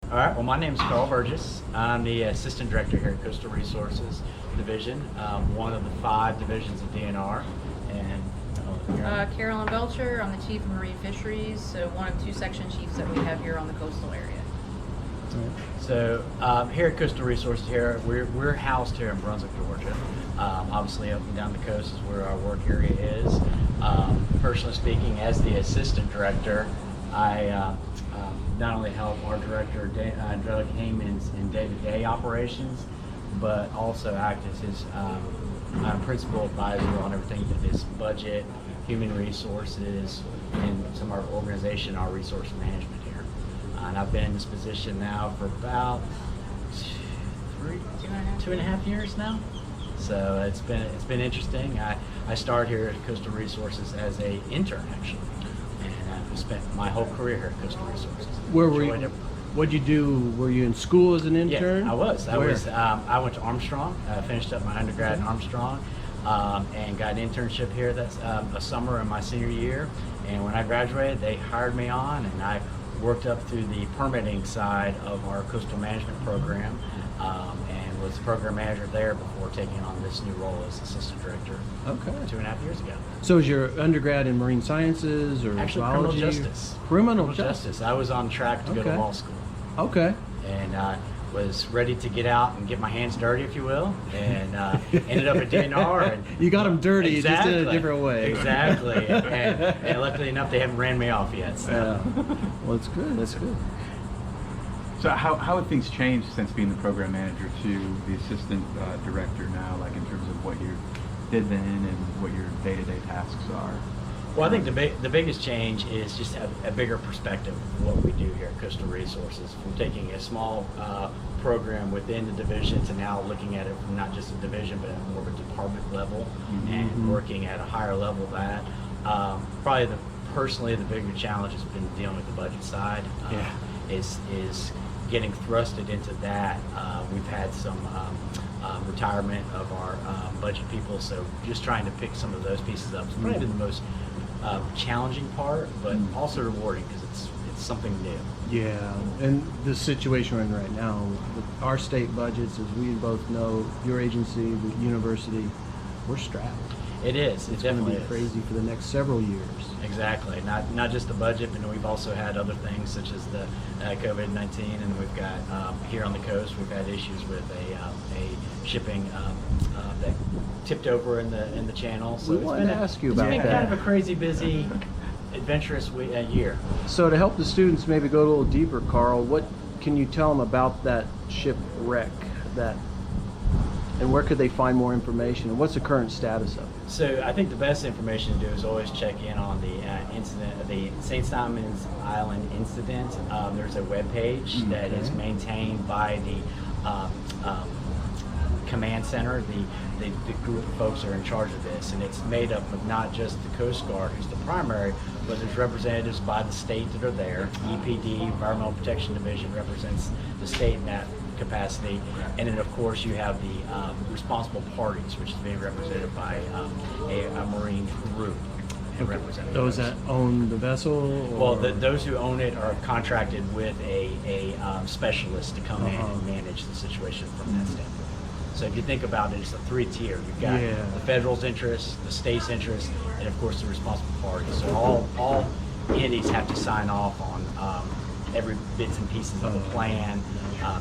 All right, well, my name is Karl Burgess. I'm the Assistant Director here at Coastal Resources Division, one of the 5 divisions of DNR. And Carolyn Belcher, I'm the Chief of Marine Fisheries, so one of 2 section chiefs that we have here on the coastal area. So here at Coastal Resources here, we're housed here in Brunswick, Georgia. Obviously up and down the coast is where our work area is. Personally speaking, as the Assistant Director, I not only help our director, Doug Heyman's in day-to-day operations, but also act as his principal advisor on everything that is budget, human resources, and some of our organization, our resource management here. And I've been in this position now for about 2.5 years now. So it's been interesting. I started here at Coastal Resources as an intern, actually. And spent my whole career here at Coastal Resources. Where were you? What'd you do? Were you in school as an intern? Yeah, I was. Where? I went to Armstrong. Finished up my undergrad in Armstrong, and got an internship here. That's a summer in my senior year. And when I graduated, they hired me on, and I worked up through the permitting side of our coastal management program, and was the program manager there before taking on this new role as assistant director. Okay. 2.5 years ago. So is your undergrad in marine sciences or Actually, biology? criminal justice. Criminal justice. I was on track to go to Okay. law school. Okay. And I was ready to get out and get my hands dirty, if you will, and ended up at DNR. And You got them dirty, exactly, just in a different way. Exactly. and luckily enough, they haven't ran me off yet. So. Yeah. Well, that's good. That's good. So how have things changed since being the program manager to the assistant director now, like in terms of what you did then and what your day-to-day tasks are? Well, I think the biggest change is just a bigger perspective of what we do here at Coastal Resources, from taking a small program within the division to now looking at it from not just a division but at more of a department level, and working at a higher level of that. Probably personally the bigger challenge has been dealing with the budget side. Is getting thrusted into that. We've had some retirement of our budget people, so just trying to pick some of those pieces up. It's probably been the most challenging part, but also rewarding because it's something new. Yeah, and the situation we're in right now, with our state budgets, as we both know, your agency, the university, we're strapped. It is. It's It going definitely to be is. crazy for the next several years. Exactly. Not just the budget, but we've also had other things such as the COVID-19, and we've got here on the coast we've had issues with a shipping that tipped over in the channel. So We wanted to ask you about it's been that. kind of a crazy, busy, adventurous year. So to help the students maybe go a little deeper, Karl, what can you tell them about that shipwreck, and where could they find more information, and what's the current status of it? So I think the best information to do is always check in on the incident, the St. Simon's Island incident. There's a webpage that is maintained by the command center. The group of folks are in charge of this, and it's made up of not just the Coast Guard, who's the primary, but there's representatives by the state that are there. EPD, Environmental Protection Division, represents the state in that capacity, and then of course you have the responsible parties, which is being represented by a marine group and representatives. Those that own the vessel? Well, those who own it are contracted with a specialist to come in and manage the situation from that standpoint. So if you think about it, it's a 3-tier. You've got the federal's interest, the state's interest, and of course the responsible parties. So all entities have to sign off on every bits and pieces of the plan,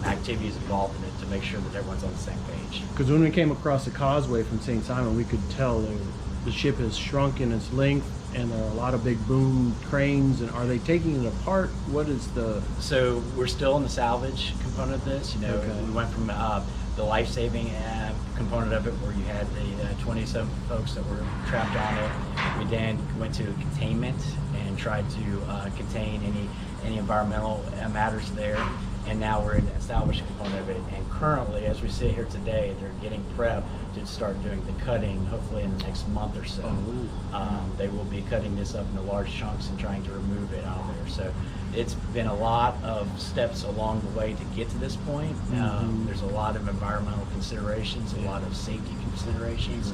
activities involved in it, to make sure that everyone's on the same page. Because when we came across the causeway from St. Simon, we could tell the ship has shrunk in its length, and there are a lot of big boom cranes. And are they taking it apart? What is the... So we're still in the salvage component of this. You know, we went from the life-saving component of it, where you had the 27 folks that were trapped on it. We then went to containment and tried to contain any environmental matters there. And now we're in the salvage component of it. And currently, as we sit here today, they're getting prepped to start doing the cutting, hopefully in the next month or so. They will be cutting this up into large chunks and trying to remove it out of there. So it's been a lot of steps along the way to get to this point. There's a lot of environmental considerations, a lot of safety considerations.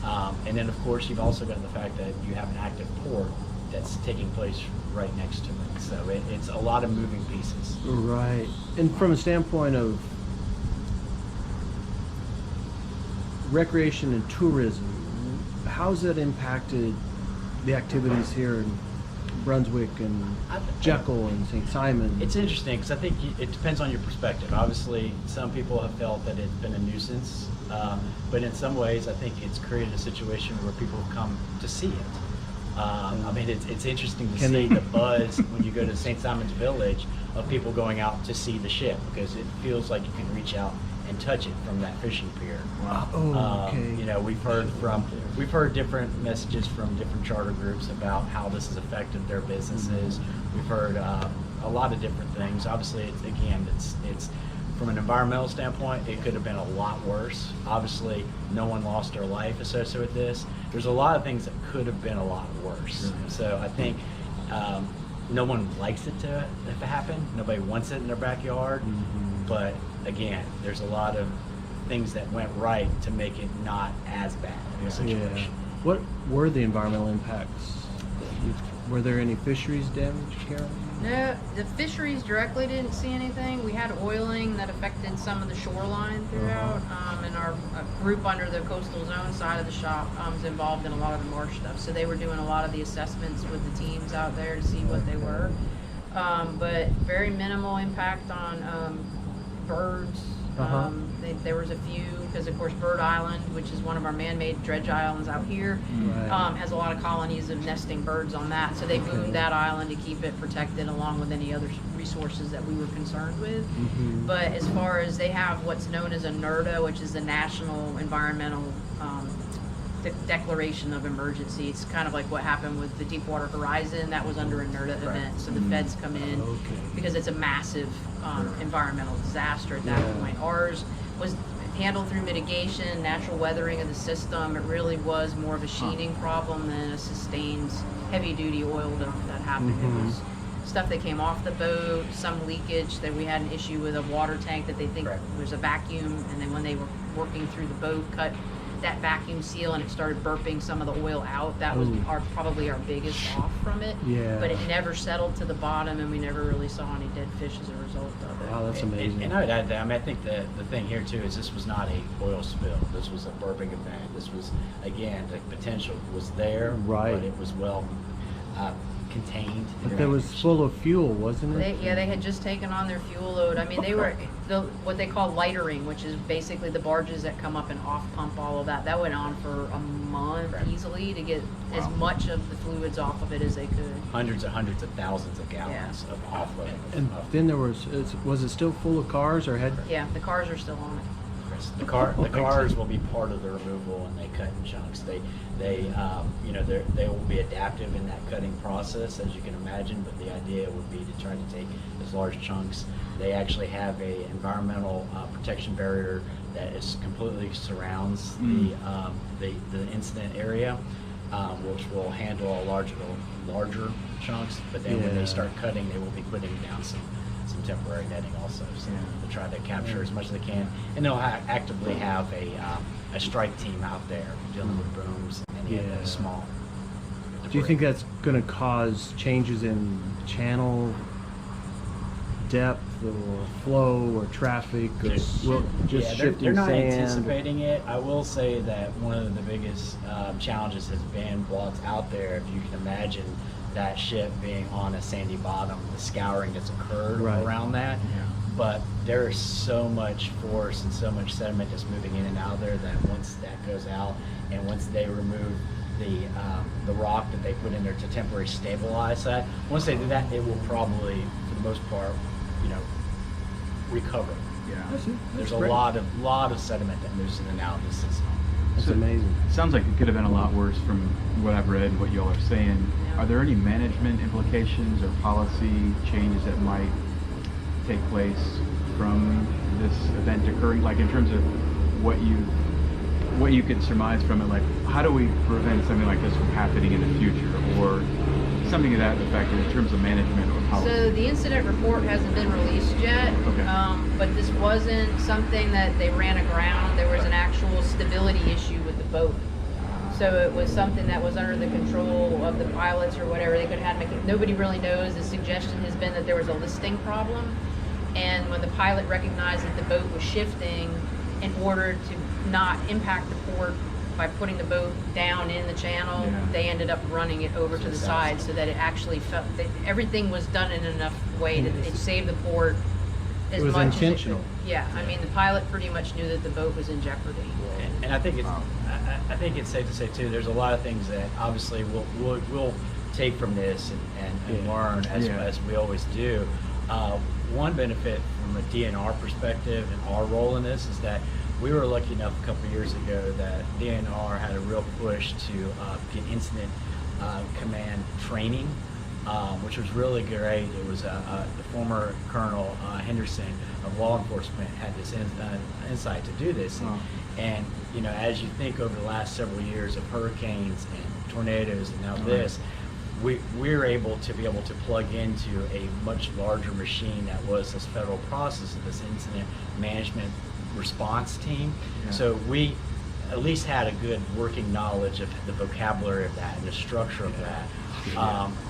And then of course you've also got the fact that you have an active port that's taking place right next to it. So it's a lot of moving pieces. Right. And from a standpoint of recreation and tourism, how's that impacted the activities here in Brunswick and Jekyll and St. Simon? It's interesting because I think it depends on your perspective. Obviously, some people have felt that it's been a nuisance, but in some ways, I think it's created a situation where people have come to see it. I mean, it's interesting to see the buzz when you go to St. Simon's Village of people going out to see the ship, because it feels like you can reach out and touch it from that fishing pier. Wow. Oh, okay. You know, we've heard different messages from different charter groups about how this has affected their businesses. We've heard a lot of different things. Obviously, it's from an environmental standpoint, it could have been a lot worse. Obviously, no one lost their life associated with this. There's a lot of things that could have been a lot worse. So I think no one likes it to happen. Nobody wants it in their backyard. But again, there's a lot of things that went right to make it not as bad of a situation. Yeah. What were the environmental impacts? Were there any fisheries damage, Carolyn? No, the fisheries directly didn't see anything. We had oiling that affected some of the shoreline throughout, and our group under the coastal zone side of the shop was involved in a lot of the marsh stuff. So they were doing a lot of the assessments with the teams out there to see what they were. But very minimal impact on birds. There was a few, because of course Bird Island, which is one of our man-made dredge islands out here, has a lot of colonies of nesting birds on that. So they boomed that island to keep it protected, along with any other resources that we were concerned with. But as far as, they have what's known as a NERDA, which is the National Environmental Declaration of Emergency. It's kind of like what happened with the Deepwater Horizon. That was under a NERDA event. So the feds come in because it's a massive environmental disaster at that point. Ours was handled through mitigation, natural weathering of the system. It really was more of a sheening problem than a sustained heavy-duty oil dump that happened. It was stuff that came off the boat, some leakage, that we had an issue with a water tank that they think was a vacuum, and then when they were working through the boat, cut that vacuum seal and it started burping some of the oil out. That was probably our biggest off from it. But it never settled to the bottom, and we never really saw any dead fish as a result of it. Wow, that's amazing. And I would add that, I mean, I think the thing here too is this was not a oil spill. This was a burping event. This was, again, the potential was there, but it was well contained. But that was full of fuel, wasn't it? They had just taken on their fuel load. I mean, they were what they call lightering, which is basically the barges that come up and off pump all of that. That went on for a month easily to get as much of the fluids off of it as they could. Hundreds of thousands of gallons of offloading. And then there was it still full of cars, or had? Yeah, the cars are still on it. The cars will be part of the removal, and they cut in chunks. They will be adaptive in that cutting process, as you can imagine. But the idea would be to try to take as large chunks. They actually have a environmental protection barrier that is completely surrounds the incident area, which will handle larger chunks. But then when they start cutting, they will be putting down some temporary netting also, so to try to capture as much as they can. And they'll actively have a strike team out there dealing with booms and any of those small debris. Do you think that's going to cause changes in channel depth or flow or traffic, or shifting they're not sand? anticipating it. I will say that one of the biggest challenges has been while it's out there, if you can imagine that ship being on a sandy bottom, the scouring that's occurred around that. But there is so much force and so much sediment that's moving in and out of there that once that goes out, and once they remove the rock that they put in there to temporarily stabilize that, once they do that, it will probably, for the most part, recover. There's a lot of sediment that moves in and out of the system. That's amazing. Sounds like it could have been a lot worse from what I've read and what y'all are saying. Are there any management implications or policy changes that might take place from this event occurring? Like in terms of what you could surmise from it, like how do we prevent something like this from happening in the future, or something of that effect in terms of management or policy? So the incident report hasn't been released yet, but this wasn't something that they ran aground. There was an actual stability issue with the boat. So it was something that was under the control of the pilots or whatever. They could have nobody really knows. The suggestion has been that there was a listing problem. And when the pilot recognized that the boat was shifting, in order to not impact the port by putting the boat down in the channel, they ended up running it over to the side so that it actually felt that everything was done in enough way that it saved the port as It was much intentional. as it could. Yeah, I mean, the pilot pretty much knew that the boat was in jeopardy. And I think I think it's safe to say too, there's a lot of things that obviously we'll take from this and learn as we always do. One benefit from a DNR perspective and our role in this is that we were lucky enough a couple of years ago that DNR had a real push to get incident command training, which was really great. It was the former Colonel Henderson of law enforcement had this insight to do this. And you know, as you think over the last several years of hurricanes and tornadoes and now this, we're able to plug into a much larger machine that was this federal process of this incident management response team. So we at least had a good working knowledge of the vocabulary of that and the structure of that.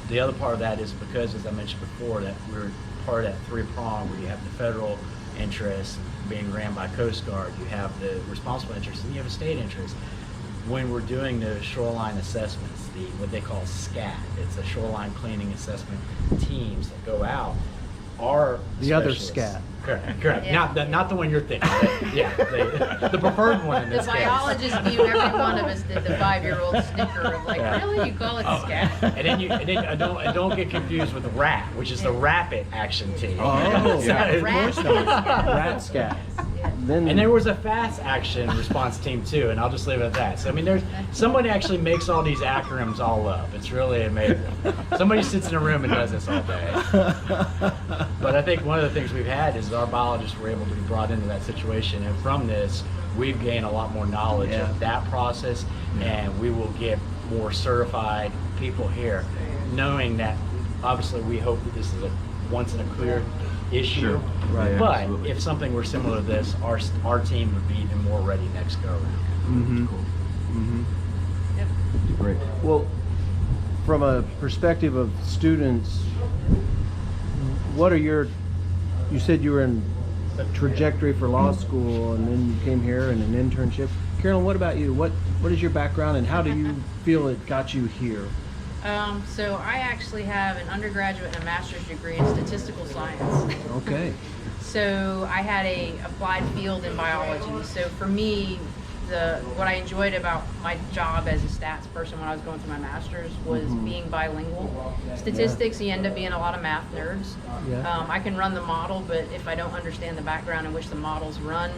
The other part of that is because, as I mentioned before, that we're part of that three-prong where you have the federal interest being ran by Coast Guard, you have the responsible interest, and you have a state interest. When we're doing the shoreline assessments, what they call SCAT, it's a shoreline cleaning assessment teams that go out, are The other specialists. SCAT. Correct. Yeah. Not the one you're thinking. The preferred one in The this case. biologists view every one of us did the 5-year-old snicker of like, really? You call it scat? And don't get confused with the RAT, which is the Rapid Action Team. Oh, Yeah, rat rat scat. Then And there was a fast action response team too, and I'll just leave it at that. So I mean, there's somebody actually makes all these acronyms all up. It's really amazing. Somebody sits in a room and does this all day. But I think one of the things we've had is our biologists were able to be brought into that situation, and from this, we've gained a lot more knowledge of that process, and we will get more certified people here, knowing that obviously we hope that this is a once in a clear issue. Sure. Right. But Absolutely. if something were similar to this, our team would be even more ready next go around. Mm-hmm. Cool. Mm-hmm. Yep. Great. Well, from a perspective of students, what are you said you were in a trajectory for law school and then you came here in an internship. Carolyn, what about you? What is your background and how do you feel it got you here? So I actually have an undergraduate and a master's degree in statistical science. Okay. So I had a applied field in biology. So for me, what I enjoyed about my job as a stats person when I was going through my master's was being bilingual. Statistics, you end up being a lot of math nerds. Yeah. I can run the model, but if I don't understand the background in which the model's run,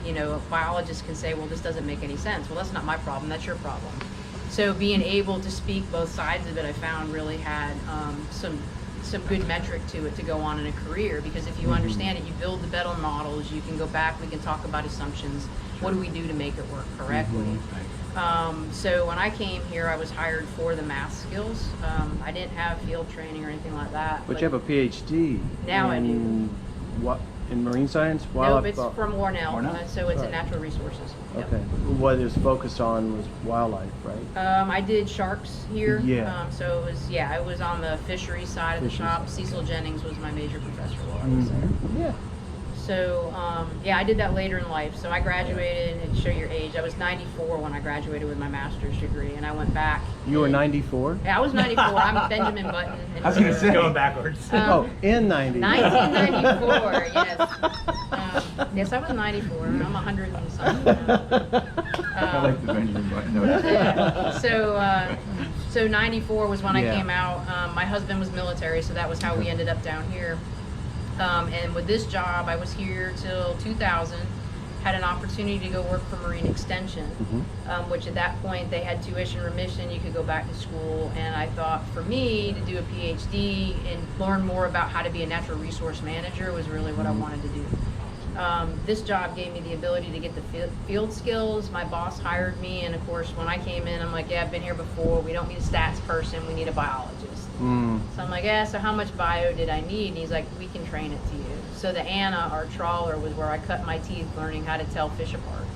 you know, a biologist can say, well, this doesn't make any sense. Well, that's not my problem, that's your problem. So being able to speak both sides of it, I found really had some good metric to it to go on in a career, because if you understand it, you build the better models, you can go back, we can talk about assumptions. What do we do to make it work correctly? So when I came here, I was hired for the math skills. I didn't have field training or anything like that. But you have a PhD. Now I do. What, in marine science? Nope, Wildlife it's from Warnell, so it's in natural resources. Yep. Okay. What it was focused on was wildlife, right? I did sharks here. Yeah. So it was on the fisheries side of the Fisheries. shop. Cecil Jennings was my major professor while I was there. Yeah. So, I did that later in life. So I graduated, and show your age, I was 94 when I graduated with my master's degree, and I went back. You were 94? Yeah, I was 94. I'm Benjamin Button. I was gonna say. Going backwards. Oh, in 90. 1994, yes. Yes, I was 94. I'm 100 and something now. I like the Benjamin Button note. Yeah. So 94 was when I Yeah. came out. My husband was military, so that was how we ended up down here. And with this job, I was here till 2000. Had an opportunity to go work for Marine Extension, which at that point they had tuition remission. You could go back to school, and I thought for me to do a PhD and learn more about how to be a natural resource manager was really what I wanted to do. This job gave me the ability to get the field skills. My boss hired me, and of course when I came in, I'm like, yeah, I've been here before. We don't need a stats person, we need a biologist. So I'm like, yeah, so how much bio did I need? And he's like, we can train it to you. So the Anna, our trawler, was where I cut my teeth learning how to tell fish apart.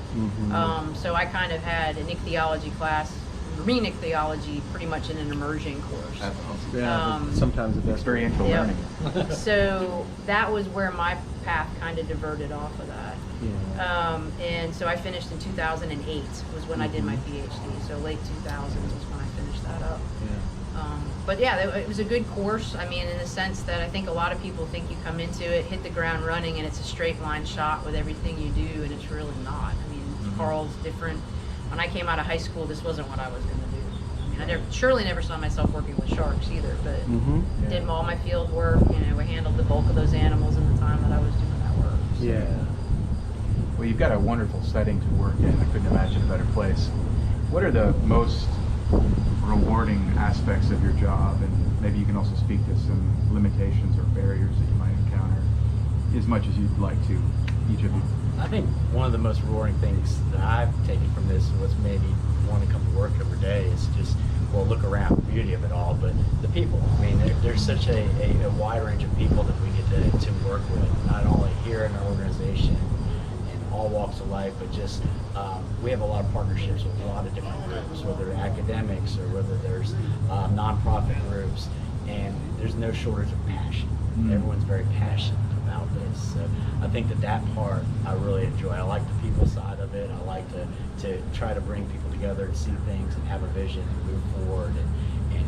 So I kind of had an ichthyology class marine ichthyology pretty much in an immersion course. That's awesome. Yeah, sometimes the best. Experiential Yep. learning. So that was where my path kind of diverted off of that. Yeah. And so I finished in 2008 was when I did my Ph.D. So late 2000s was when I finished that up. Yeah. But yeah, it was a good course. I mean, in the sense that I think a lot of people think you come into it, hit the ground running, and it's a straight line shot with everything you do, and it's really not. I mean, Karl's different. When I came out of high school, this wasn't what I was going to do. I mean, I surely never saw myself working with sharks either, but did all my field work. You know, I handled the bulk of those animals in the time that I was doing that work. So. Yeah. Well, you've got a wonderful setting to work in. I couldn't imagine a better place. What are the most rewarding aspects of your job, and maybe you can also speak to some limitations or barriers that you might encounter, as much as you'd like to, each of you? I think one of the most rewarding things that I've taken from this, and what's made me want to come to work every day, is just, well, look around, the beauty of it all, but the people. I mean, there's such a wide range of people that we get to work with, not only here in our organization, in all walks of life, but just we have a lot of partnerships with a lot of different groups, whether academics or whether there's nonprofit groups, and there's no shortage of passion. Everyone's very passionate about this. So I think that part I really enjoy. I like the people side of it. I like to try to bring people together and see things and have a vision and move forward and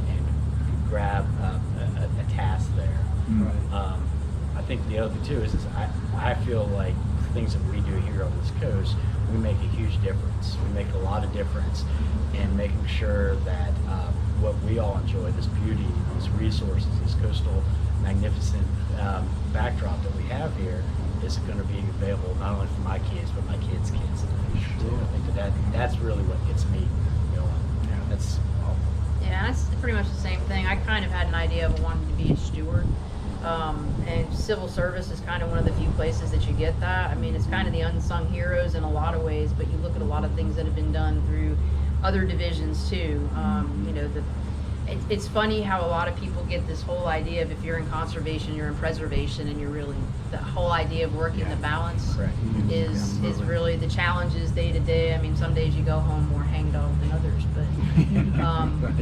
grab a task there. I think the other thing too is I feel like the things that we do here on this coast, we make a huge difference. We make a lot of difference in making sure that what we all enjoy, this beauty, these resources, this coastal magnificent backdrop that we have here, is going to be available not only for my kids, but my kids' kids in the future too. I think that's really what gets me going. Yeah, that's awful. Yeah, that's pretty much the same thing. I kind of had an idea of wanting to be a steward. And civil service is kind of one of the few places that you get that. I mean, it's kind of the unsung heroes in a lot of ways, but you look at a lot of things that have been done through other divisions too. You know, it's funny how a lot of people get this whole idea of if you're in conservation, you're in preservation, and you're really, the whole idea of working the balance is really the challenges day to day. I mean, some days you go home more hangdog than others,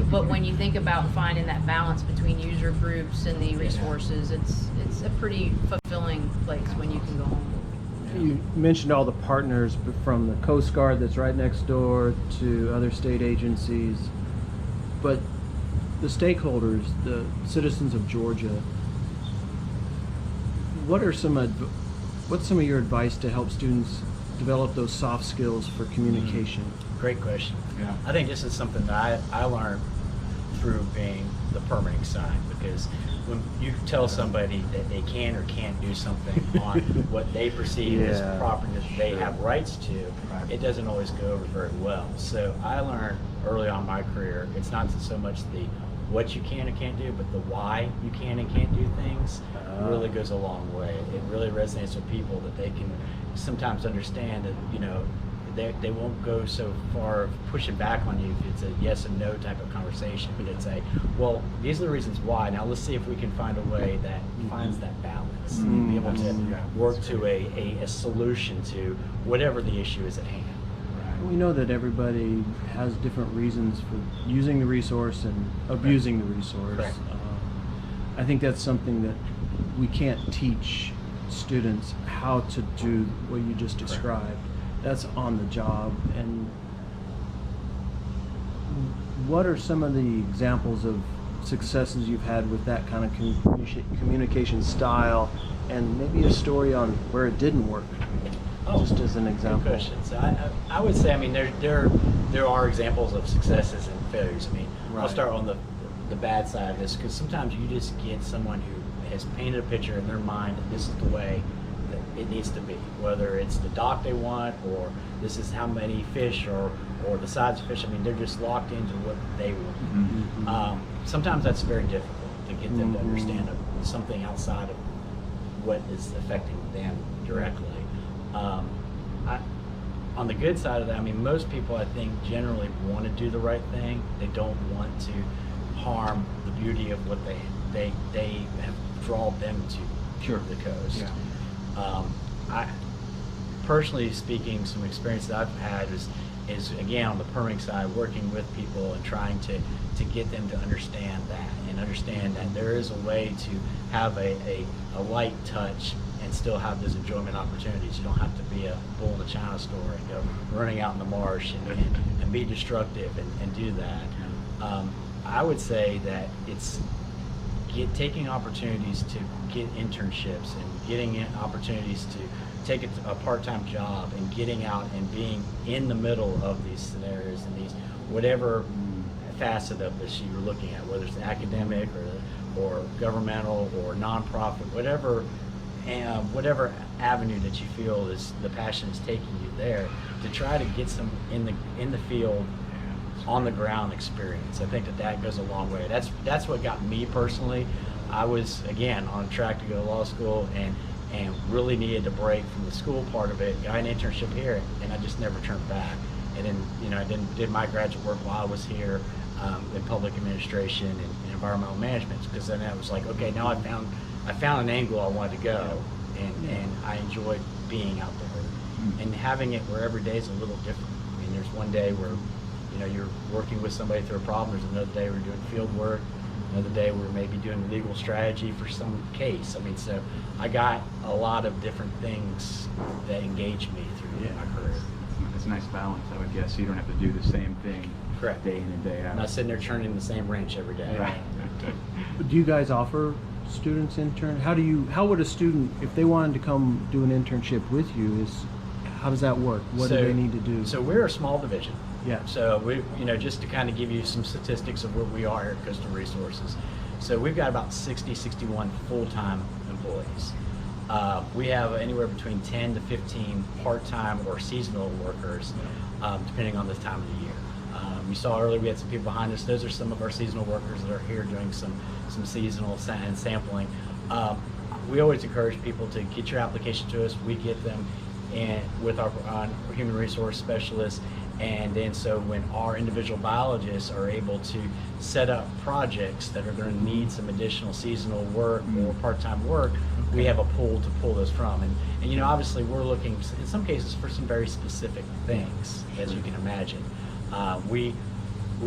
but when you think about finding that balance between user groups and the resources, it's a pretty fulfilling place when you can go home. You mentioned all the partners, but from the Coast Guard that's right next door to other state agencies, but the stakeholders, the citizens of Georgia, what's some of your advice to help students develop those soft skills for communication? Great question. Yeah. I think this is something that I learned through being the permitting side, because when you tell somebody that they can or can't do something on what they perceive as property that they have rights to, it doesn't always go over very well. So I learned early on in my career, it's not so much the what you can and can't do, but the why you can and can't do things really goes a long way. It really resonates with people that they can sometimes understand that, you know, they won't go so far pushing back on you if it's a yes and no type of conversation, but it's a, well, these are the reasons why. Now let's see if we can find a way that finds that balance and be able to work to a solution to whatever the issue is at hand. We know that everybody has different reasons for using the resource and abusing the resource. I think that's something that we can't teach students how to do what you just described. That's on the job. And what are some of the examples of successes you've had with that kind of communication style, and maybe a story on where it didn't work? Just as an example. Good question. So I would say, I mean, there are examples of successes and failures. I mean, I'll start on the bad side of this, because sometimes you just get someone who has painted a picture in their mind that this is the way that it needs to be, whether it's the dock they want, or this is how many fish, or the size of fish. I mean, they're just locked into what they want. Sometimes that's very difficult to get them to understand something outside of what is affecting them directly. On the good side of that, I mean, most people, I think, generally want to do the right thing. They don't want to harm the beauty of what they have drawn them to the coast. I personally speaking, some experience that I've had is is again on the permitting side, working with people and trying to get them to understand that, and understand that there is a way to have a light touch and still have those enjoyment opportunities. You don't have to be a bull in the china store and go running out in the marsh and be destructive and do that. I would say that it's taking opportunities to get internships and getting opportunities to take a part-time job and getting out and being in the middle of these scenarios and these whatever facet of this you're looking at, whether it's academic or governmental or nonprofit, whatever avenue that you feel is the passion is taking you there, to try to get some in the field, on the ground experience. I think that goes a long way. That's what got me personally. I was again on track to go to law school and really needed to break from the school part of it. Got an internship here, and I just never turned back. And then I did my graduate work while I was here in public administration and environmental management, because then I was like, okay, now I found an angle I wanted to go, and I enjoyed being out there and having it where every day is a little different. I mean, there's one day where you're working with somebody through a problem. There's another day we're doing field work. Another day we're maybe doing legal strategy for some case. I mean, so I got a lot of different things that engage me through my career. It's a nice balance, I would guess. You don't have to do the same thing Correct. Day in and day out. I'm not sitting there turning the same wrench every day. Right. Do you guys offer students intern? How would a student, if they wanted to come do an internship with you, how does that work? What do they need to do? So we're a small division. Yeah. So we, just to kind of give you some statistics of where we are here at Coastal Resources. So we've got about 61 full-time employees. We have anywhere between 10 to 15 part-time or seasonal workers, depending on the time of the year. You saw earlier we had some people behind us. Those are some of our seasonal workers that are here doing some seasonal and sampling. We always encourage people to get your application to us. We get them with our human resource specialists. And then so when our individual biologists are able to set up projects that are going to need some additional seasonal work or part-time work, we have a pool to pull those from. And obviously we're looking in some cases for some very specific things, as you can imagine. We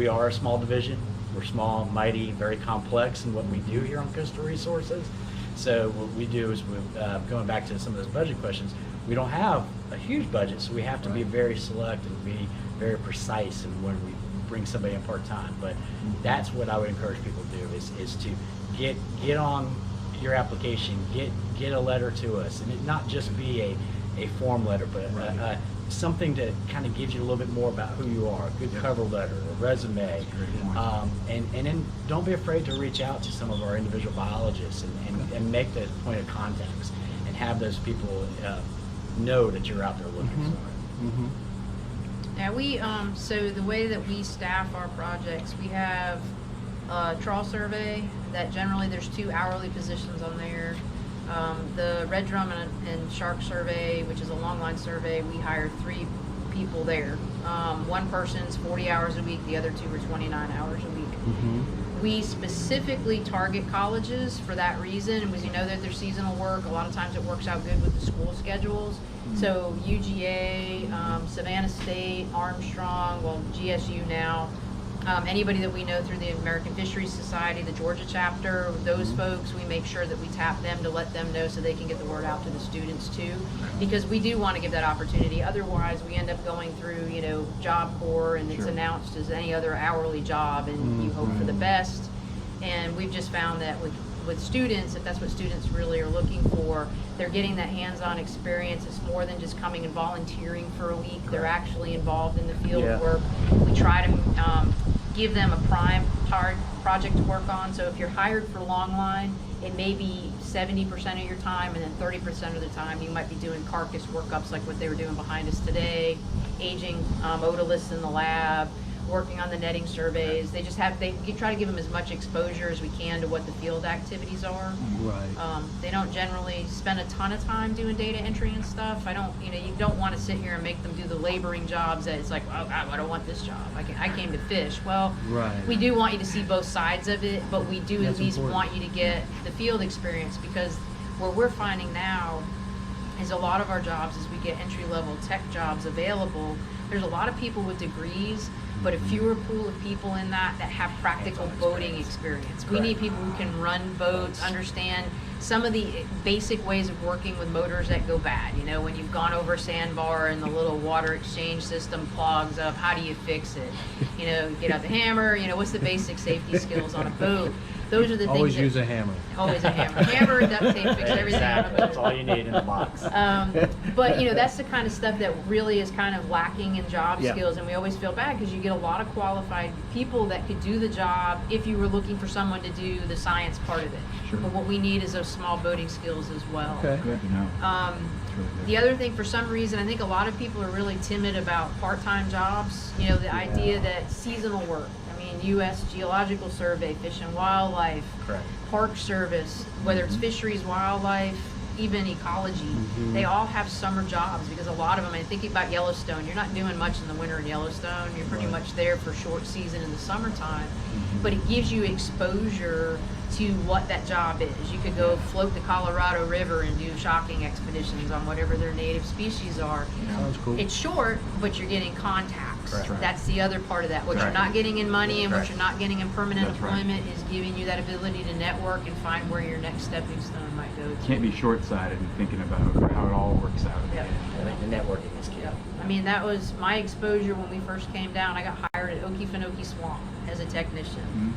are a small division. We're small, mighty, very complex in what we do here on Coastal Resources. So what we do is, going back to some of those budget questions, we don't have a huge budget, so we have to be very select and be very precise in when we bring somebody in part-time. But that's what I would encourage people to do is to get on your application, get a letter to us, and it not just be a form letter, but something that kind of gives you a little bit more about who you are, a good cover letter, a resume, and then don't be afraid to reach out to some of our individual biologists and make that point of contacts and have those people know that you're out there looking for it. Now we, so the way that we staff our projects, we have a trawl survey that generally there's 2 hourly positions on there. The red drum and shark survey, which is a long line survey, we hire 3 people there. One person's 40 hours a week, the other 2 are 29 hours a week. We specifically target colleges for that reason, because you know that there's seasonal work. A lot of times it works out good with the school schedules. So UGA, Savannah State, Armstrong, well GSU now, anybody that we know through the American Fisheries Society, the Georgia chapter, those folks, we make sure that we tap them to let them know so they can get the word out to the students too, because we do want to give that opportunity. Otherwise we end up going through, Job Corps, and it's announced as any other hourly job, and you hope for the best. And we've just found that with students, if that's what students really are looking for, they're getting that hands-on experience. It's more than just coming and volunteering for a week. They're actually involved in the field work. We try to give them a prime project to work on. So if you're hired for long line, it may be 70% of your time, and then 30% of the time you might be doing carcass workups like what they were doing behind us today, aging otoliths in the lab, working on the netting surveys. They try to give them as much exposure as we can to what the field activities are. Right. They don't generally spend a ton of time doing data entry and stuff. You don't want to sit here and make them do the laboring jobs that it's like, oh God, I don't want this job. I came to fish. Well, we do want you to see both sides of it, but we do at least want you to get the field experience, because what we're finding now is a lot of our jobs, as we get entry-level tech jobs available, there's a lot of people with degrees, but a fewer pool of people in that have practical boating experience. We need people who can run boats, understand some of the basic ways of working with motors that go bad. You know, when you've gone over a sandbar and the little water exchange system clogs up, how do you fix it? You know, get out the hammer, you know, what's the basic safety skills on a boat? Those are the things. Always use a hammer. Always a hammer. Hammer, duct tape, fix everything Exactly. on a boat. That's all you need in the box. But, you know, that's the kind of stuff that really is kind of lacking in job Yeah. skills, and we always feel bad because you get a lot of qualified people that could do the job if you were looking for someone to do the science part of it. Sure. But what we need is those small boating skills as well. Okay. Good to know. It's really good. The other thing, for some reason, I think a lot of people are really timid about part-time jobs. You know, the idea that seasonal work. I mean, U.S. Geological Survey, Fish and Wildlife, Correct. Park Service, whether it's fisheries, wildlife, even ecology, they all have summer jobs because a lot of them, and thinking about Yellowstone, you're not doing much in the winter in Yellowstone. You're pretty much there for short season in the summertime. But it gives you exposure to what that job is. You could go float the Colorado River and do shocking expeditions on whatever their native species are. Sounds cool. It's short, but you're getting contacts. Correct. Right. That's the other part of that. What you're Right. not getting in money and what Right. you're not getting in permanent That's right. employment is giving you that ability to network and find where your next stepping stone might go to. Can't be short-sighted and thinking about how it all works out. in the Yep. end. I think the networking is key. Yep. I mean, that was my exposure when we first came down. I got hired at Okefenokee Swamp as a technician. Mhm.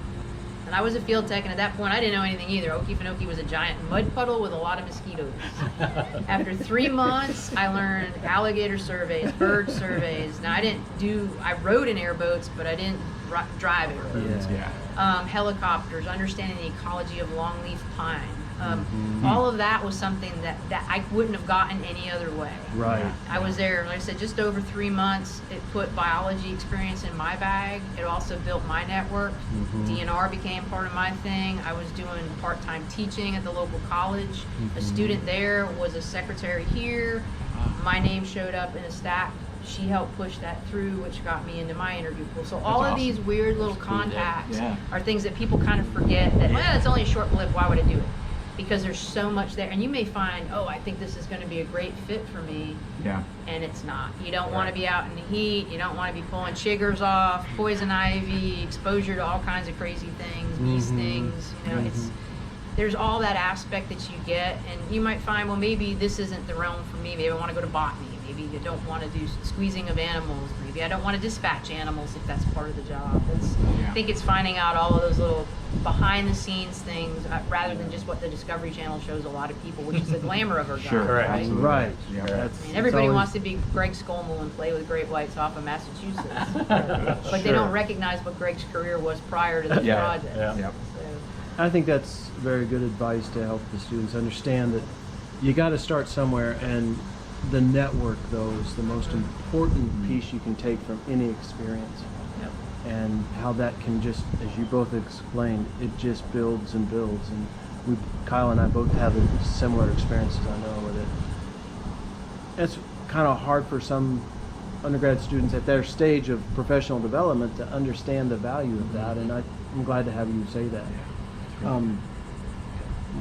And I was a field tech, and at that point, I didn't know anything either. Okefenokee was a giant mud puddle with a lot of mosquitoes. After 3 months, I learned alligator surveys, bird surveys. Now, I rode in airboats, but I didn't drive airboats. Yeah. Helicopters, understanding the ecology of longleaf pine. All of that was something that I wouldn't have gotten any other way. Right. I was there, like I said, just over 3 months. It put biology experience in my bag. It also built my network. DNR became part of my thing. I was doing part-time teaching at the local college. A student there was a secretary here. My name showed up in a stack. She helped push that through, which got me into my interview pool. So all of awesome. these weird little contacts Yeah. are things that people kind of forget that, well, it's only a short blip, why would I do it? Because there's so much there. And you may find, oh, I think this is going to be a great fit for me. Yeah. And it's not. You don't want to be out in the heat. You don't want to be pulling chiggers off, poison ivy, exposure to all kinds of crazy things, bee stings. You know, there's all that aspect that you get, and you might find, well, maybe this isn't the realm for me. Maybe I want to go to botany. Maybe you don't want to do squeezing of animals. Maybe I don't want to dispatch animals if that's part of the job. I think it's finding out all of those little behind-the-scenes things rather than just what the Discovery Channel shows a lot of people, which is the glamour of our job. Sure. Correct. Right? Absolutely. Right. Yeah. That's, I mean, everybody it's always- wants to be Greg Skolmel and play with great whites off of Massachusetts, but they don't recognize what Greg's career was prior to this Yeah. project. Yeah. Yep. So, I think that's very good advice to help the students understand that you got to start somewhere, and the network, though, is the most important piece you can take from any experience. yep. And how that can just, as you both explained, it just builds and builds. And Kyle and I both have similar experiences, I know, with it. It's kind of hard for some undergrad students at their stage of professional development to understand the value of that, and I'm glad to have you say that.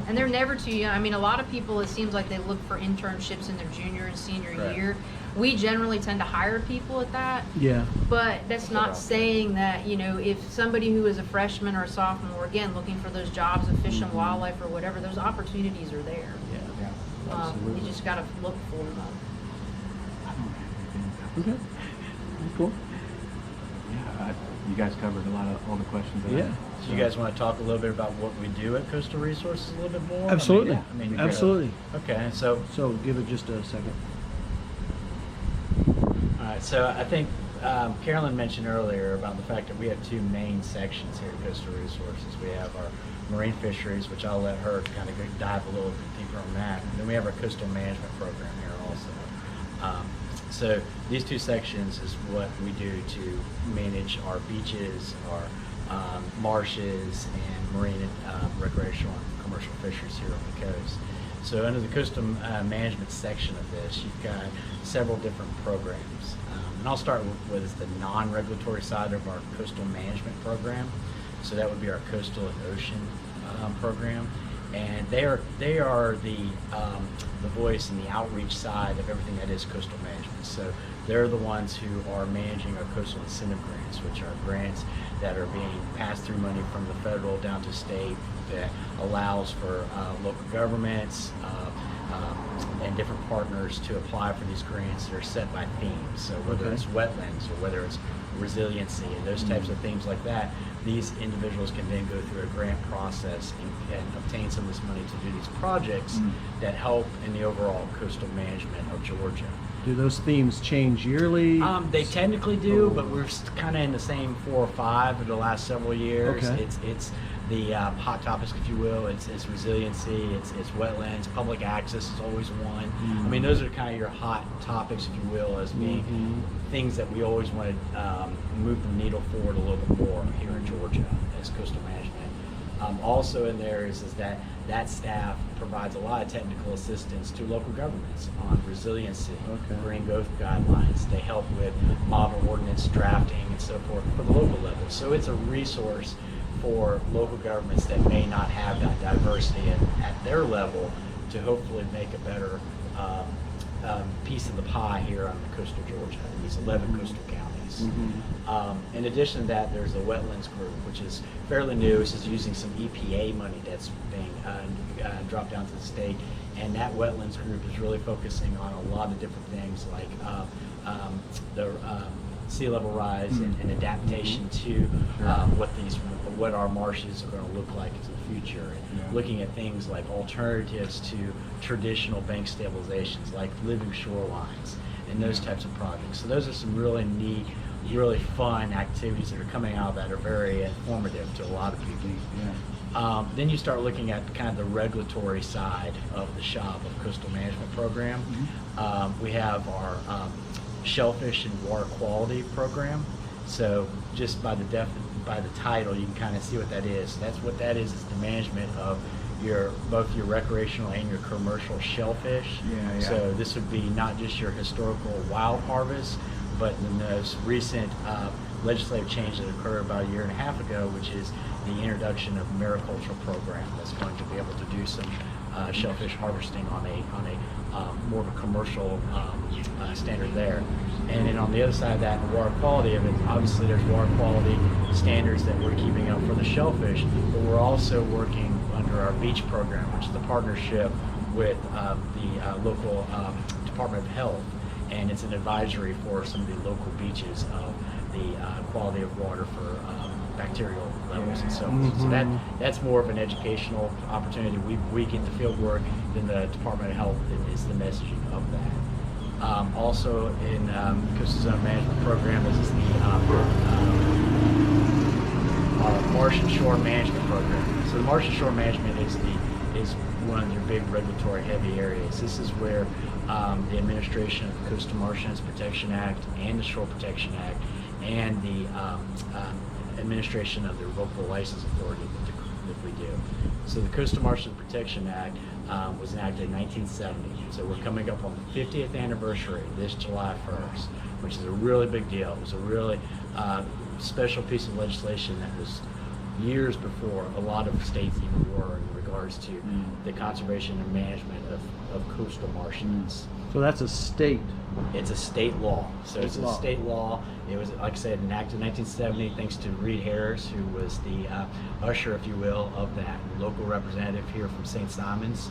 And they're never too young. I mean, a lot of people, it seems like they look for internships in their junior and senior Right. year. We generally tend to hire people at that. Yeah. But that's not saying that, you know, if somebody who is a freshman or a sophomore, again, looking for those jobs of fish and wildlife or whatever, those opportunities are there. Yeah. Yeah. You just got to look for them. I don't have anything else. Okay. Cool. Yeah. You guys covered a lot of all the questions. that I Yeah. had. So you guys want to talk a little bit about what we do at Coastal Resources a little bit more? Absolutely. I mean, Absolutely. Okay, so So give it just a second. all right, so I think Carolyn mentioned earlier about the fact that we have two main sections here at Coastal Resources. We have our marine fisheries, which I'll let her kind of dive a little bit deeper on that. And then we have our coastal management program here also. So these two sections is what we do to manage our beaches, our marshes, and marine recreational and commercial fisheries here on the coast. So under the coastal management section of this, you've got several different programs. And I'll start with the non-regulatory side of our coastal management program. So that would be our coastal and ocean program. and they are the voice and the outreach side of everything that is coastal management. So they're the ones who are managing our coastal incentive grants, which are grants that are being passed through money from the federal down to state that allows for local governments and different partners to apply for these grants that are set by themes. So whether it's wetlands or whether it's resiliency and those types of things like that, these individuals can then go through a grant process and obtain some of this money to do these projects that help in the overall coastal management of Georgia. Do those themes change yearly? They technically do, but we're kind of in the same 4 or 5 of the last several years. Okay. It's the hot topics, if you will. It's resiliency, it's wetlands, public access is always one. I mean, those are kind of your hot topics, if you will, as being things that we always want to move the needle forward a little bit more here in Georgia as coastal management. Also in there is that staff provides a lot of technical assistance to local governments on resiliency, green growth guidelines. They help with model ordinance drafting and so forth for the local level. So it's a resource for local governments that may not have that diversity at their level to hopefully make a better piece of the pie here on the coastal Georgia, these 11 coastal counties. In addition to that, there's a wetlands group, which is fairly new. This is using some EPA money that's being dropped down to the state, and that wetlands group is really focusing on a lot of different things like the sea level rise and adaptation to what our marshes are going to look like in the future, and looking at things like alternatives to traditional bank stabilizations, like living shorelines and those types of projects. So those are some really neat, really fun activities that are coming out that are very informative to a lot of people. Then you start looking at kind of the regulatory side of the shop of coastal management program. We have our shellfish and water quality program. So just by the title, you can kind of see what that is. That's what that is the management of both your recreational and your commercial shellfish. So this would be not just your historical wild harvest, but the most recent legislative change that occurred about 1.5 years ago, which is the introduction of a mariculture program that's going to be able to do some shellfish harvesting on a more of a commercial standard there. And then on the other side of that, the water quality of it, obviously there's water quality standards that we're keeping up for the shellfish, but we're also working under our beach program, which is the partnership with the local Department of Health, and it's an advisory for some of the local beaches of the quality of water for bacterial levels and so forth. So that's more of an educational opportunity. We get the field work, then the Department of Health is the messaging of that. Also in Coastal Zone Management Program is the Marsh and Shore Management Program. So the Marsh and Shore Management is one of your big regulatory heavy areas. This is where the administration of the Coastal Marshlands Protection Act and the Shore Protection Act and the administration of the Revocable License Authority that we do. So the Coastal Marshlands Protection Act was enacted in 1970. So we're coming up on the 50th anniversary this July 1st, which is a really big deal. It was a really special piece of legislation that was years before a lot of states even were in regards to the conservation and management of coastal marshlands. So that's a state. It's a state law. So it's a state law. It was, like I said, enacted in 1970 thanks to Reed Harris, who was the usher, if you will, of that local representative here from St. Simons.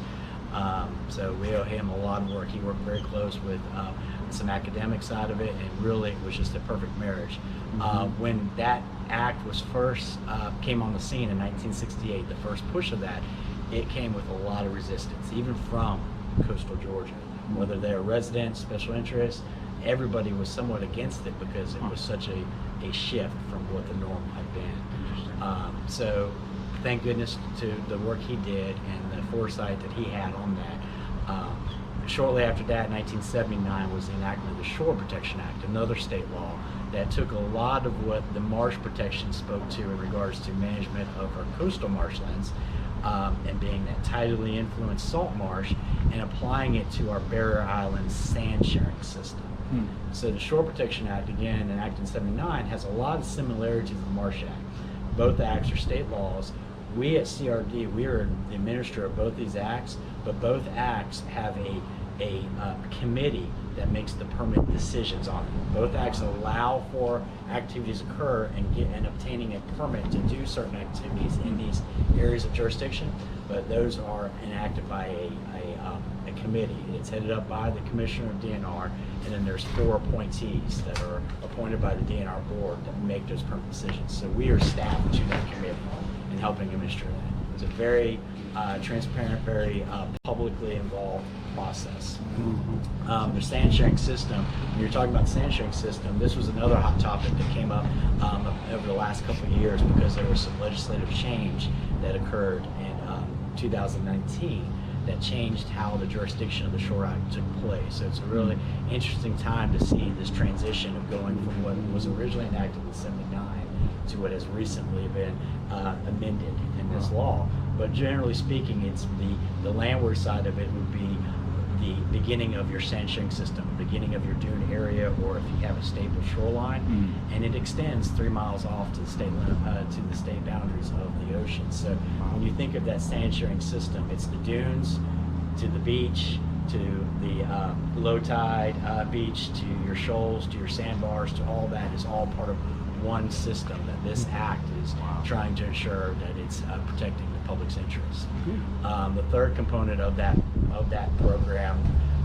So we owe him a lot of work. He worked very close with some academic side of it, and really it was just a perfect marriage. When that act was first came on the scene in 1968, the first push of that, it came with a lot of resistance, even from coastal Georgia. Whether they're residents, special interests, everybody was somewhat against it because it was such a shift from what the norm had been. So thank goodness to the work he did and the foresight that he had on that. Shortly after that, 1979 was the enactment of the Shore Protection Act, another state law that took a lot of what the marsh protection spoke to in regards to management of our coastal marshlands, and being that tidally influenced salt marsh, and applying it to our barrier island sand sharing system. So the Shore Protection Act, again enacted in 79, has a lot of similarities to the Marsh Act. Both acts are state laws. we at CRD, we are the administrator of both these acts, but both acts have a committee that makes the permit decisions on it. Both acts allow for activities occur and obtaining a permit to do certain activities in these areas of jurisdiction, but those are enacted by a committee. It's headed up by the commissioner of DNR, and then there's 4 appointees that are appointed by the DNR board that make those permit decisions. So we are staff to that committee and helping administer that. It's a very transparent, very publicly involved process. The sand sharing system, when you're talking about the sand sharing system, this was another hot topic that came up over the last couple of years because there was some legislative change that occurred in 2019 that changed how the jurisdiction of the Shore Act took place. So it's a really interesting time to see this transition of going from what was originally enacted in '79 to what has recently been amended in this law. But generally speaking, it's the landward side of it would be the beginning of your sand sharing system, beginning of your dune area, or if you have a stable shoreline, and it extends 3 miles off to the state boundaries of the ocean. So when you think of that sand sharing system, it's the dunes to the beach, to the low tide beach, to your shoals, to your sandbars, to all that is all part of one system that this act is trying to ensure that it's protecting the public's interests. The third component of that program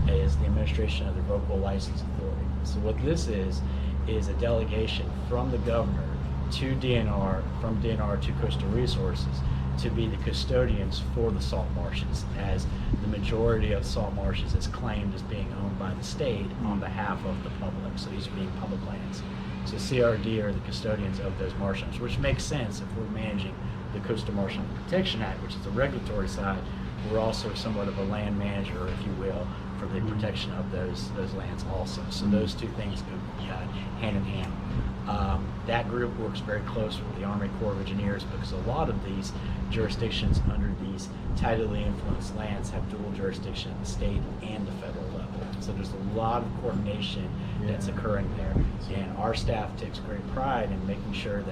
is the administration of the Revocable License Authority. So what this is a delegation from the governor to DNR, from DNR to Coastal Resources, to be the custodians for the salt marshes, as the majority of salt marshes is claimed as being owned by the state on behalf of the public. So these are being public lands. So CRD are the custodians of those marshlands, which makes sense if we're managing the Coastal Marshland Protection Act, which is the regulatory side. We're also somewhat of a land manager, if you will, for the protection of those lands also. So those two things go hand in hand. That group works very close with the Army Corps of Engineers because a lot of these jurisdictions under these tidally influenced lands have dual jurisdiction at the state and the federal level. So there's a lot of coordination that's occurring there. And our staff takes great pride in making sure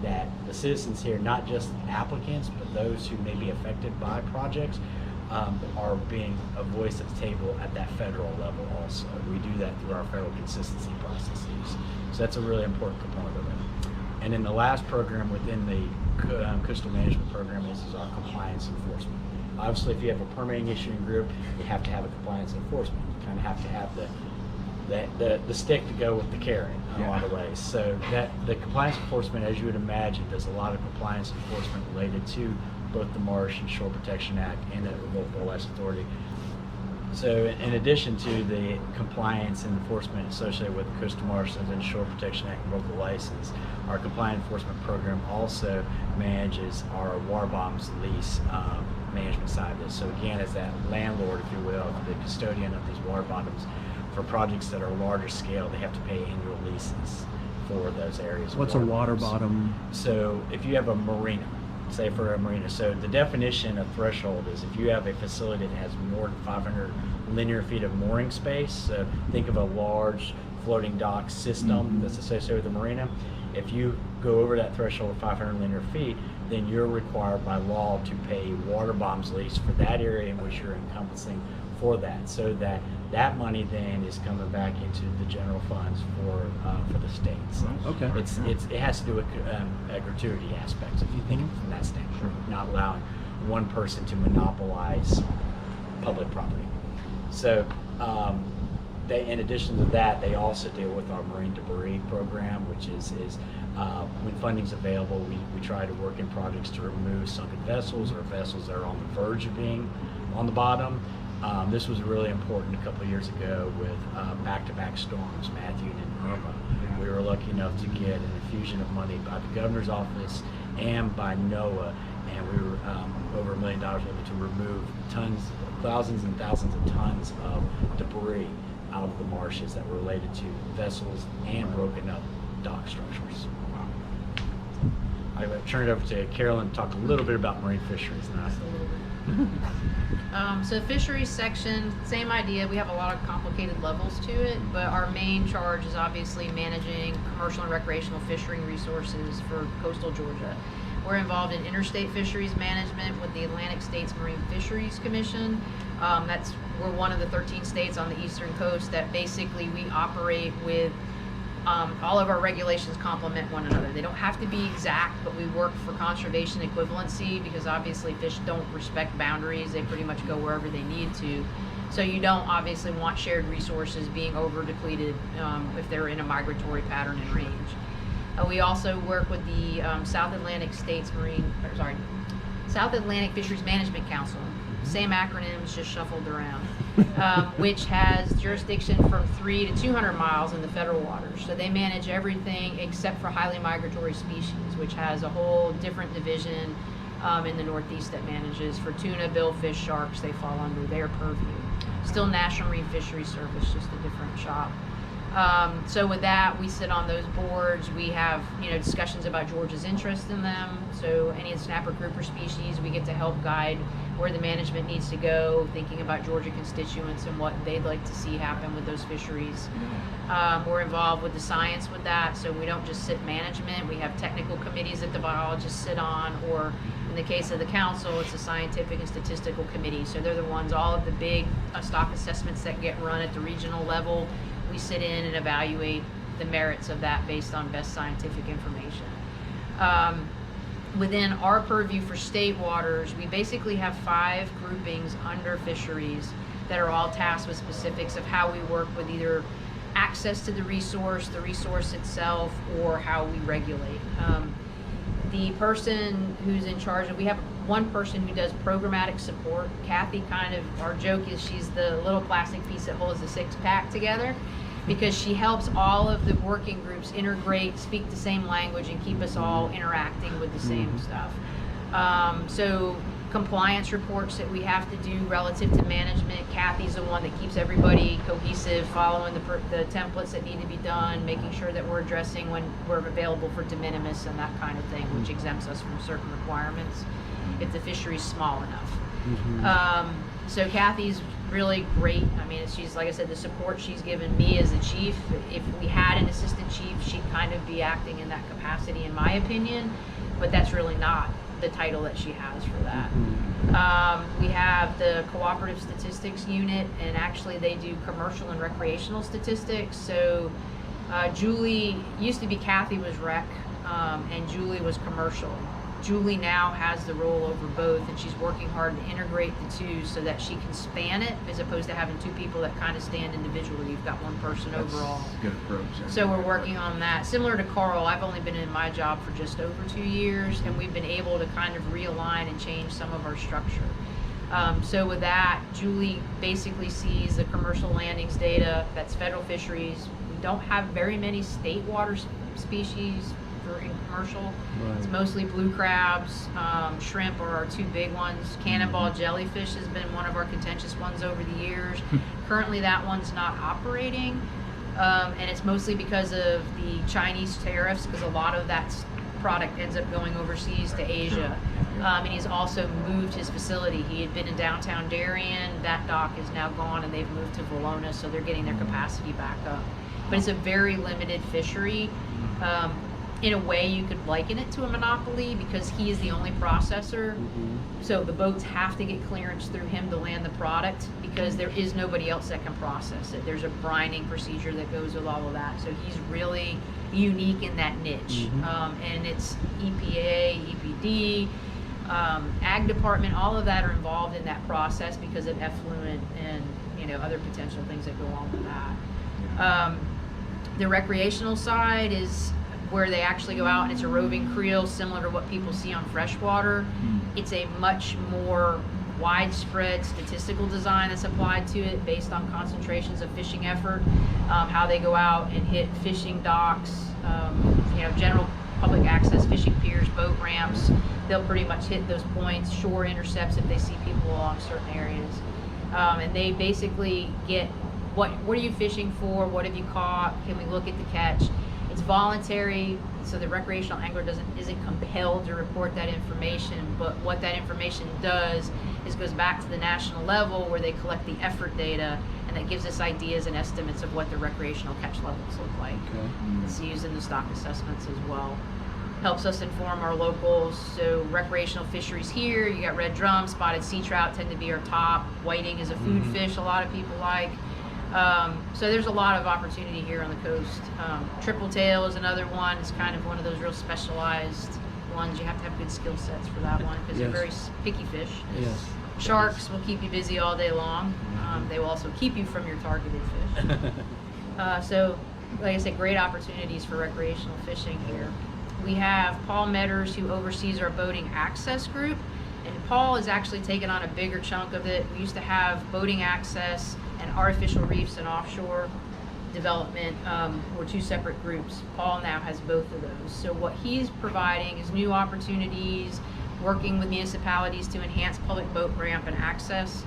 that the citizens here, not just applicants, but those who may be affected by projects, are being a voice at the table at that federal level also. We do that through our federal consistency processes. So that's a really important component of it. And then the last program within the coastal management program is our compliance enforcement. Obviously, if you have a permitting issuing group, you have to have a compliance enforcement. You kind of have to have the stick to go with the carrot in a lot of ways. So that the compliance enforcement, as you would imagine, does a lot of compliance enforcement related to both the Marsh and Shore Protection Act and the Revocable License Authority. So in addition to the compliance and enforcement associated with the Coastal Marshlands and Shore Protection Act and Revocable License, our compliance enforcement program also manages our water bombs lease management side of this. So again, as that landlord, if you will, the custodian of these water bottoms, for projects that are larger scale, they have to pay annual leases for those areas. What's a water bottom? So if you have a marina, say for a marina, so the definition of threshold is if you have a facility that has more than 500 linear feet of mooring space, so think of a large floating dock system that's associated with the marina. If you go over that threshold of 500 linear feet, then you're required by law to pay water bombs lease for that area in which you're encompassing for that, so that money then is coming back into the general funds for the state. So Okay. it has to do with gratuity aspects, if you think from that standpoint, not allowing one person to monopolize public property. So in addition to that, they also deal with our marine debris program, which is when funding's available, we try to work in projects to remove sunken vessels or vessels that are on the verge of being on the bottom. This was really important a couple of years ago with back-to-back storms, Matthew and Irma. We were lucky enough to get an infusion of money by the governor's office and by NOAA, and we were over $1 million able to remove thousands and thousands of tons of debris out of the marshes that were related to vessels and broken up dock structures. I will turn it over to Carolyn to talk a little bit about marine fisheries now. So the fisheries section, same idea. We have a lot of complicated levels to it, but our main charge is obviously managing commercial and recreational fishing resources for coastal Georgia. We're involved in interstate fisheries management with the Atlantic States Marine Fisheries Commission. We're one of the 13 states on the eastern coast that basically we operate with. All of our regulations complement one another. They don't have to be exact, but we work for conservation equivalency because obviously fish don't respect boundaries. They pretty much go wherever they need to. So you don't obviously want shared resources being over depleted if they're in a migratory pattern and range. We also work with the South Atlantic Fisheries Management Council. Same acronyms, just shuffled around, which has jurisdiction from 3 to 200 miles in the federal waters. So they manage everything except for highly migratory species, which has a whole different division in the Northeast that manages for tuna, billfish, sharks. They fall under their purview. Still National Marine Fisheries Service, just a different shop. So with that, we sit on those boards. We have, discussions about Georgia's interest in them. So any snapper grouper species, we get to help guide where the management needs to go, thinking about Georgia constituents and what they'd like to see happen with those fisheries. We're involved with the science with that, so we don't just sit management. We have technical committees that the biologists sit on, or in the case of the council, it's a scientific and statistical committee. So they're the ones, all of the big stock assessments that get run at the regional level, we sit in and evaluate the merits of that based on best scientific information. Within our purview for state waters, we basically have 5 groupings under fisheries that are all tasked with specifics of how we work with either access to the resource itself, or how we regulate. The person who's in charge of, we have one person who does programmatic support. Kathy, our joke is she's the little plastic piece that holds the 6-pack together, because she helps all of the working groups integrate, speak the same language, and keep us all interacting with the same stuff. So compliance reports that we have to do relative to management, Kathy's the one that keeps everybody cohesive, following the templates that need to be done, making sure that we're addressing when we're available for de minimis and that kind of thing, which exempts us from certain requirements if the fishery's small enough. So Kathy's really great. I mean, she's, like I said, the support she's given me as a chief. If we had an assistant chief, she'd kind of be acting in that capacity, in my opinion, but that's really not the title that she has for that. We have the cooperative statistics unit, and actually they do commercial and recreational statistics. So Julie, used to be Kathy was rec, and Julie was commercial. Julie now has the role over both, and she's working hard to integrate the two so that she can span it, as opposed to having 2 people that kind of stand individually. You've got one person overall. Good approach. So we're working on that. Similar to Carl, I've only been in my job for just over 2 years, and we've been able to kind of realign and change some of our structure. So with that, Julie basically sees the commercial landings data. That's federal fisheries. We don't have very many state water species in commercial. Right. It's mostly blue crabs, shrimp are our 2 big ones. Cannonball jellyfish has been one of our contentious ones over the years. Currently that one's not operating, and it's mostly because of the Chinese tariffs, because a lot of that product ends up going overseas to Asia. And he's also moved his facility. He had been in downtown Darien. That dock is now gone, and they've moved to Valona, so they're getting their capacity back up. But it's a very limited fishery. In a way, you could liken it to a monopoly, because he is the only processor. So the boats have to get clearance through him to land the product, because there is nobody else that can process it. There's a brining procedure that goes with all of that. So he's really unique in that niche. And it's EPA, EPD, Ag Department, all of that are involved in that process because of effluent and other potential things that go on with that. The recreational side is where they actually go out, and it's a roving creel, similar to what people see on freshwater. It's a much more widespread statistical design that's applied to it based on concentrations of fishing effort, how they go out and hit fishing docks, general public access fishing piers, boat ramps. They'll pretty much hit those points, shore intercepts if they see people along certain areas. And they basically get, what are you fishing for? What have you caught? Can we look at the catch? It's voluntary, so the recreational angler isn't compelled to report that information, but what that information does is goes back to the national level where they collect the effort data, and that gives us ideas and estimates of what the recreational catch levels look like. It's used in the stock assessments as well. helps us inform our locals. So recreational fisheries here, you got red drum, spotted sea trout tend to be our top. Whiting is a food fish a lot of people like. So there's a lot of opportunity here on the coast. Triple tail is another one. It's kind of one of those real specialized ones. You have to have good skill sets for that one because they're very picky fish. Yes. Sharks will keep you busy all day long. They will also keep you from your targeted fish. So, like I said, great opportunities for recreational fishing here. We have Paul Metters, who oversees our boating access group, and Paul has actually taken on a bigger chunk of it. We used to have boating access and artificial reefs and offshore development were two separate groups. Paul now has both of those. So what he's providing is new opportunities, working with municipalities to enhance public boat ramp and access.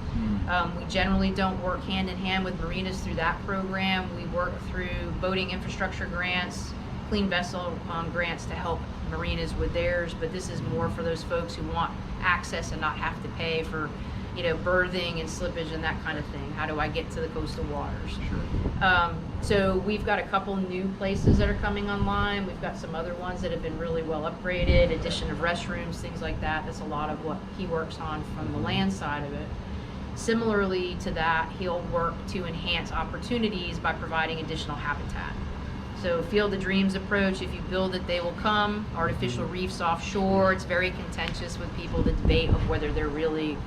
We generally don't work hand in hand with marinas through that program. We work through boating infrastructure grants, clean vessel grants to help marinas with theirs, but this is more for those folks who want access and not have to pay for, you know, berthing and slippage and that kind of thing. How do I get to the coastal waters? Sure. So we've got a couple new places that are coming online. We've got some other ones that have been really well upgraded, addition of restrooms, things like that. That's a lot of what he works on from the land side of it. Similarly to that, he'll work to enhance opportunities by providing additional habitat. So Field of Dreams approach, if you build it, they will come. Artificial reefs offshore, it's very contentious with people, the debate of whether they're really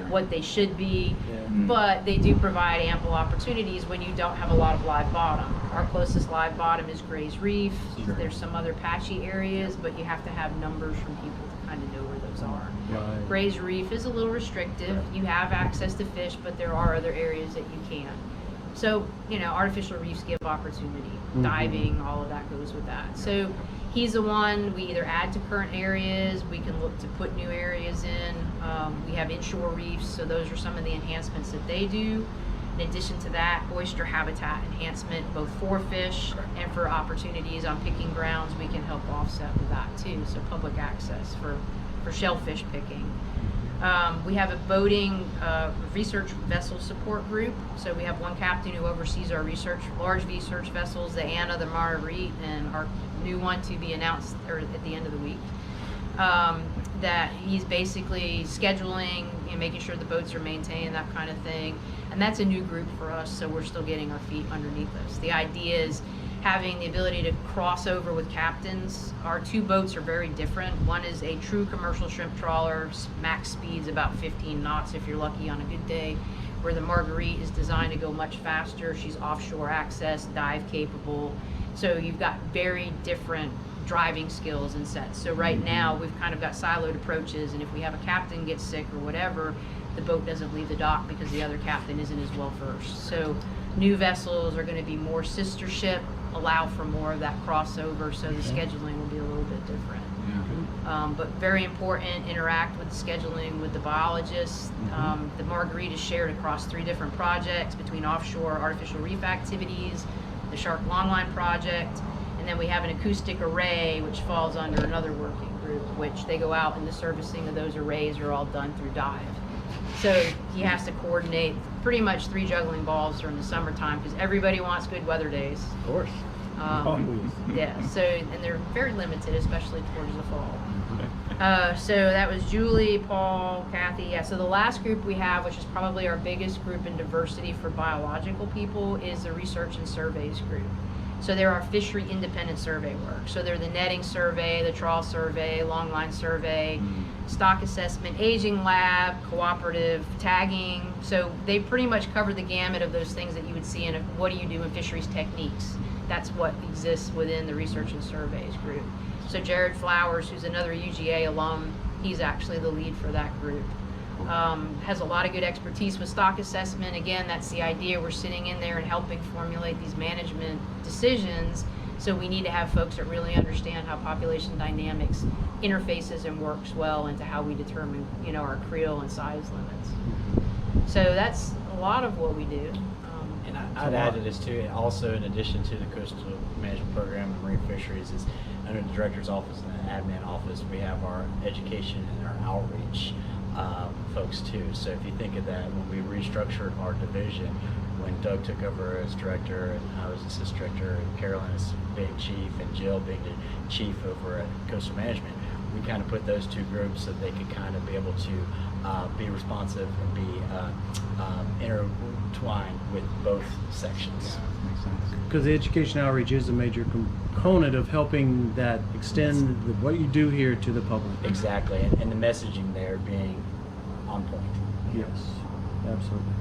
what they should be. But they do provide ample opportunities when you don't have a lot of live bottom. Our closest live bottom is Gray's Reef. There's some other patchy areas, but you have to have numbers from people to kind of know where those are. Right. Gray's Reef is a little restrictive. You have access to fish, but there are other areas that you can't. So, you know, artificial reefs give opportunity. Diving, all of that goes with that. So he's the one, we either add to current areas, we can look to put new areas in. We have inshore reefs, so those are some of the enhancements that they do. In addition to that, oyster habitat enhancement, both for fish and for opportunities on picking grounds, we can help offset with that too. So public access for shellfish picking. We have a boating research vessel support group. So we have one captain who oversees our large research vessels, the Anna, the Marguerite, and our new one to be announced at the end of the week. That he's basically scheduling, you know, making sure the boats are maintained, that kind of thing. And that's a new group for us, so we're still getting our feet underneath us. The idea is having the ability to cross over with captains. Our two boats are very different. One is a true commercial shrimp trawler, max speed's about 15 knots if you're lucky on a good day, where the Marguerite is designed to go much faster. She's offshore access, dive capable. So you've got very different driving skills and sets. So right now we've kind of got siloed approaches, and if we have a captain get sick or whatever, the boat doesn't leave the dock because the other captain isn't as well versed. So new vessels are going to be more sister ship, allow for more of that crossover, so the scheduling will be a little bit different. But very important, interact with the scheduling with the biologists. The Marguerite is shared across 3 different projects between offshore artificial reef activities, the Shark Longline project, and then we have an acoustic array which falls under another working group, which they go out and the servicing of those arrays are all done through dive. So he has to coordinate pretty much 3 juggling balls during the summertime because everybody wants good weather days. Of course. Yeah, so, and they're very limited, especially towards the fall. So that was Julie, Paul, Kathy. Yeah, so the last group we have, which is probably our biggest group in diversity for biological people, is the research and surveys group. So they're our fishery independent survey work. So they're the netting survey, the trawl survey, longline survey, stock assessment, aging lab, cooperative, tagging. So they pretty much cover the gamut of those things that you would see in what do you do in fisheries techniques. That's what exists within the research and surveys group. So Jared Flowers, who's another UGA alum, he's actually the lead for that group. Has a lot of good expertise with stock assessment. Again, that's the idea. We're sitting in there and helping formulate these management decisions. So we need to have folks that really understand how population dynamics interfaces and works well into how we determine, you know, our creel and size limits. So that's a lot of what we do. And I'd add to this too, also in addition to the coastal management program and marine fisheries, is under the director's office and the admin office, we have our education and our outreach folks too. So if you think of that, when we restructured our division, when Doug took over as director and I was assistant director, and Carolyn as being chief, and Jill being the chief over at Coastal Management, we kind of put those two groups so they could kind of be able to be responsive and be intertwined with both sections. Makes sense. Because the education outreach is a major component of helping that extend what you do here to the public. Exactly, and the messaging there being on point. Yes, absolutely.